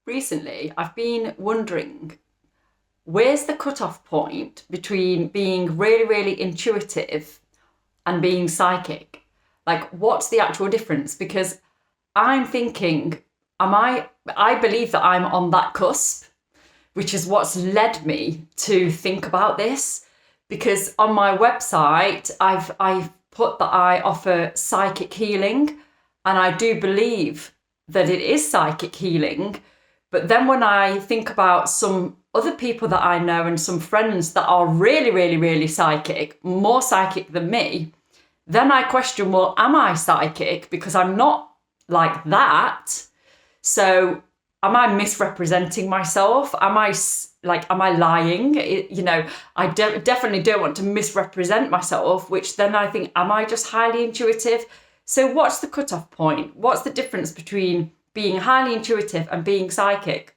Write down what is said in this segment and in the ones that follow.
Recently, I've been wondering, where's the cutoff point between being really, really intuitive and being psychic? Like, what's the actual difference? Because I'm thinking, I believe that I'm on that cusp, which is what's led me to think about this. Because on my website, I've put that I offer psychic healing, and I do believe that it is psychic healing. But then when I think about some other people that I know and some friends that are really, really, really psychic, more psychic than me, then I question, well, am I psychic? Because I'm not like that. So am I misrepresenting myself? Am I lying? Definitely don't want to misrepresent myself, which then I think, am I just highly intuitive? So what's the cutoff point? What's the difference between being highly intuitive and being psychic?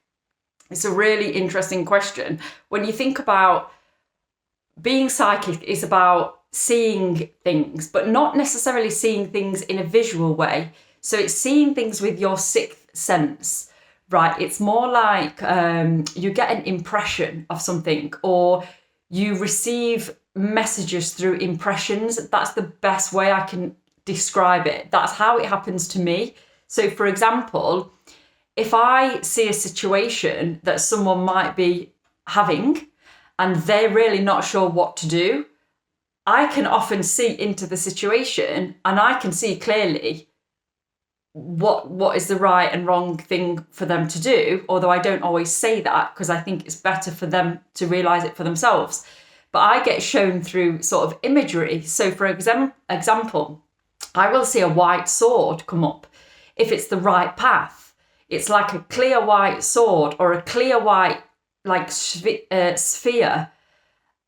It's a really interesting question. When you think about being psychic is about seeing things, but not necessarily seeing things in a visual way. So it's seeing things with your sixth sense, right? It's more like you get an impression of something, or you receive messages through impressions. That's the best way I can describe it. That's how it happens to me. So, for example, if I see a situation that someone might be having and they're really not sure what to do, I can often see into the situation and I can see clearly what is the right and wrong thing for them to do, although I don't always say that because I think it's better for them to realise it for themselves. But I get shown through sort of imagery. So for example, I will see a white sword come up if it's the right path. It's like a clear white sword or a clear white sphere.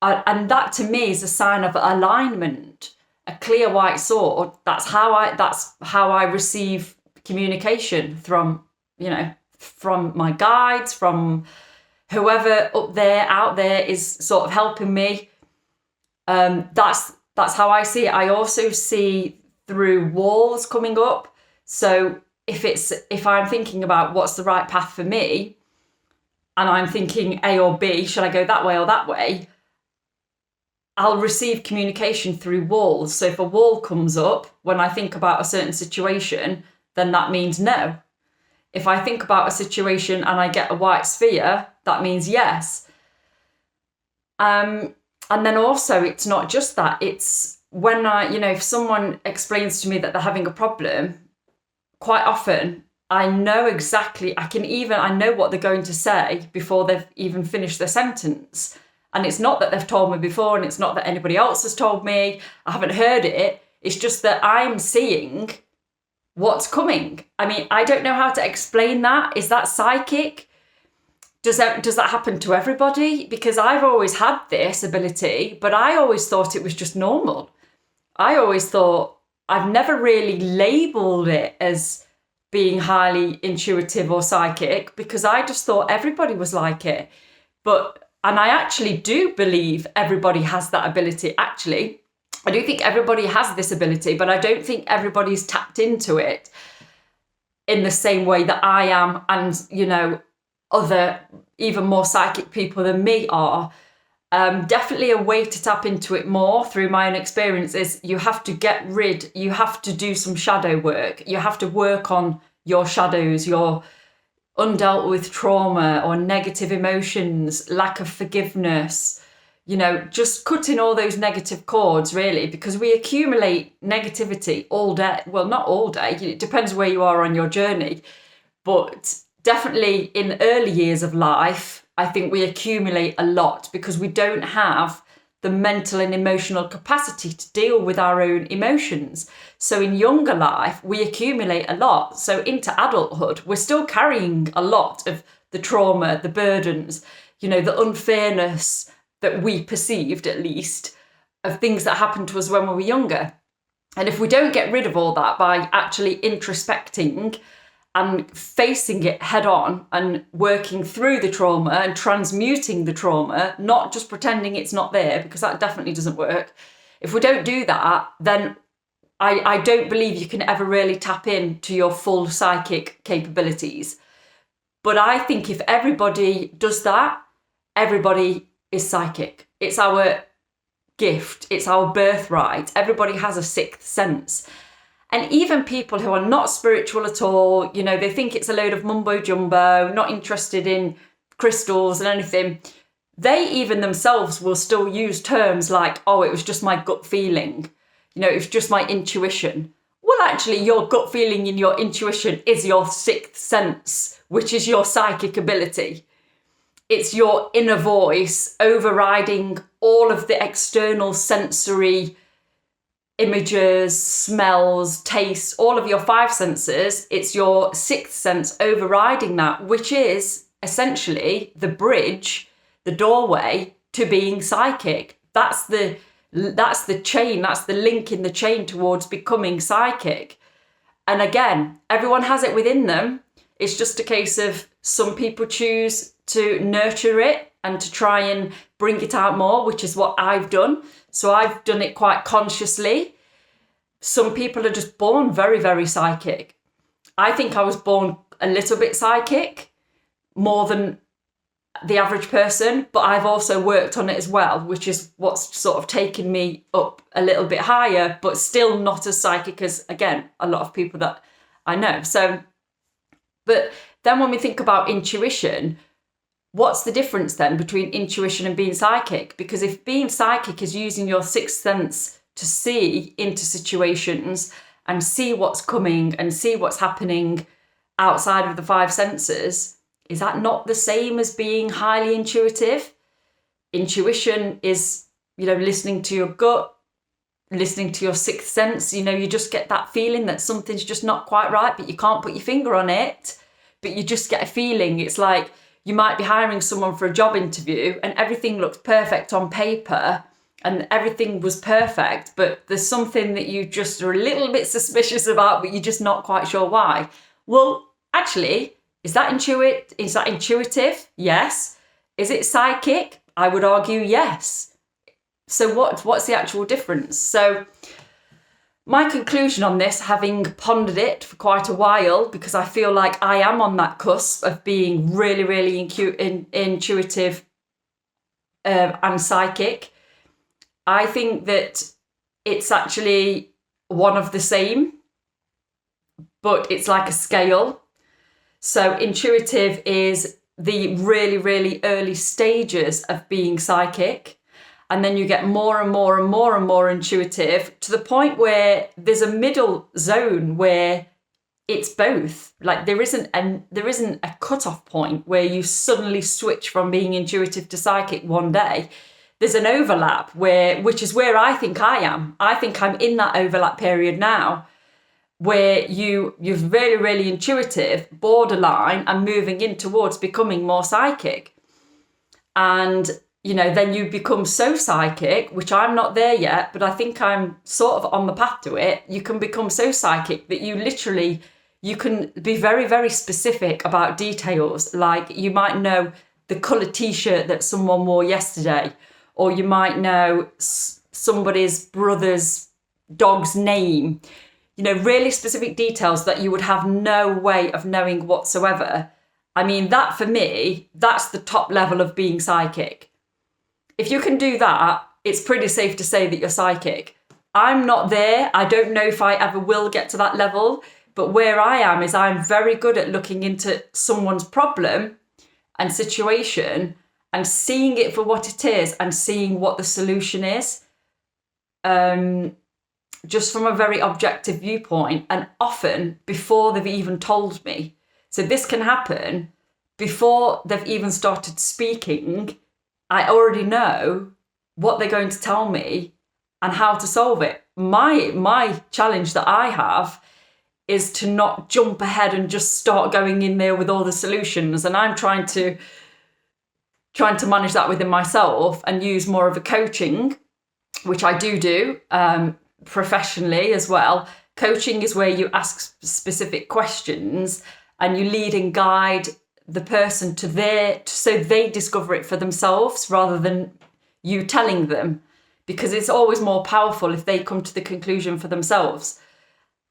And that to me is a sign of alignment. A clear white sword, that's how I receive communication from my guides, from whoever out there is sort of helping me. That's how I see it. I also see through walls coming up. So if I'm thinking about what's the right path for me, and I'm thinking A or B, should I go that way or that way? I'll receive communication through walls. So if a wall comes up when I think about a certain situation, then that means no. If I think about a situation and I get a white sphere, that means yes. And then also, it's not just that. It's when if someone explains to me that they're having a problem, quite often I know exactly, I know what they're going to say before they've even finished their sentence. And it's not that they've told me before, and it's not that anybody else has told me. I haven't heard it. It's just that I'm seeing what's coming. I mean, I don't know how to explain that. Is that psychic? Does that happen to everybody? Because I've always had this ability, but I always thought it was just normal. I always thought, I've never really labelled it as being highly intuitive or psychic, because I just thought everybody was like it. And I actually do believe everybody has that ability. Actually, I do think everybody has this ability, but I don't think everybody's tapped into it in the same way that I am, and, other even more psychic people than me are. Definitely a way to tap into it more through my own experience is you have to do some shadow work. You have to work on your shadows, your undealt with trauma or negative emotions, lack of forgiveness, just cutting all those negative cords, really, because we accumulate negativity all day. Well, not all day, it depends where you are on your journey, but definitely in early years of life, I think we accumulate a lot because we don't have the mental and emotional capacity to deal with our own emotions. So in younger life, we accumulate a lot. So into adulthood, we're still carrying a lot of the trauma, the burdens, the unfairness that we perceived, at least, of things that happened to us when we were younger. And if we don't get rid of all that by actually introspecting and facing it head on and working through the trauma and transmuting the trauma, not just pretending it's not there, because that definitely doesn't work. If we don't do that, then I don't believe you can ever really tap into your full psychic capabilities. But I think if everybody does that, everybody is psychic. It's our gift. It's our birthright. Everybody has a sixth sense. And even people who are not spiritual at all, you know, they think it's a load of mumbo jumbo, not interested in crystals and anything. They even themselves will still use terms like, oh, it was just my gut feeling. You know, it was just my intuition. Well, actually, your gut feeling and your intuition is your sixth sense, which is your psychic ability. It's your inner voice overriding all of the external sensory images, smells, tastes, all of your five senses. It's your sixth sense overriding that, which is essentially the bridge, the doorway to being psychic. That's the chain, that's the link in the chain towards becoming psychic. And again, everyone has it within them. It's just a case of some people choose to nurture it and to try and bring it out more, which is what I've done. So I've done it quite consciously. Some people are just born very, very psychic. I think I was born a little bit psychic, more than the average person, but I've also worked on it as well, which is what's sort of taken me up a little bit higher, but still not as psychic as, again, a lot of people that I know. So, but then when we think about intuition, what's the difference then between intuition and being psychic? Because if being psychic is using your sixth sense to see into situations and see what's coming and see what's happening outside of the five senses, is that not the same as being highly intuitive? Intuition is, you know, listening to your gut, listening to your sixth sense. You know, you just get that feeling that something's just not quite right, but you can't put your finger on it, but you just get a feeling. It's like you might be hiring someone for a job interview and everything looks perfect on paper and everything was perfect, but there's something that you just are a little bit suspicious about, but you're just not quite sure why. Well, actually, is that intuitive? Yes. Is it psychic? I would argue yes. So what's the actual difference? So my conclusion on this, having pondered it for quite a while, because I feel like I am on that cusp of being really, really intuitive and psychic, I think that it's actually one of the same, but it's like a scale. So intuitive is the really, really early stages of being psychic. And then you get more and more and more and more intuitive to the point where there's a middle zone where it's both. Like there isn't a cutoff point where you suddenly switch from being intuitive to psychic one day. There's an overlap which is where I think I am. I think I'm in that overlap period now, where you're really, really intuitive, borderline, and moving in towards becoming more psychic. And, you know, then you become so psychic, which I'm not there yet, but I think I'm sort of on the path to it. You can become so psychic that you can be very, very specific about details. Like you might know the colour t-shirt that someone wore yesterday, or you might know somebody's brother's dog's name. You know, really specific details that you would have no way of knowing whatsoever. I mean, that for me, that's the top level of being psychic. If you can do that, it's pretty safe to say that you're psychic. I'm not there. I don't know if I ever will get to that level, but where I am is I'm very good at looking into someone's problem and situation and seeing it for what it is and seeing what the solution is. Just from a very objective viewpoint, and often before they've even told me. So this can happen before they've even started speaking. I already know what they're going to tell me and how to solve it. My challenge that I have is to not jump ahead and just start going in there with all the solutions. And I'm trying to manage that within myself and use more of a coaching, which I do professionally as well. Coaching is where you ask specific questions and you lead and guide the person so they discover it for themselves rather than you telling them, because it's always more powerful if they come to the conclusion for themselves,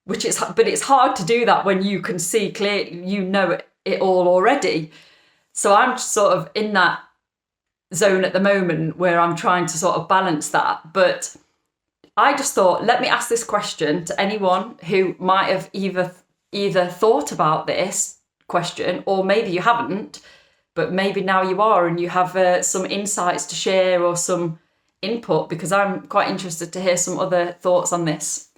but it's hard to do that when you can see clearly, you know it it all already. So I'm just sort of in that zone at the moment where I'm trying to sort of balance that. But I just thought, let me ask this question to anyone who might have either thought about this question, or maybe you haven't, but maybe now you are and you have some insights to share or some input, because I'm quite interested to hear some other thoughts on this.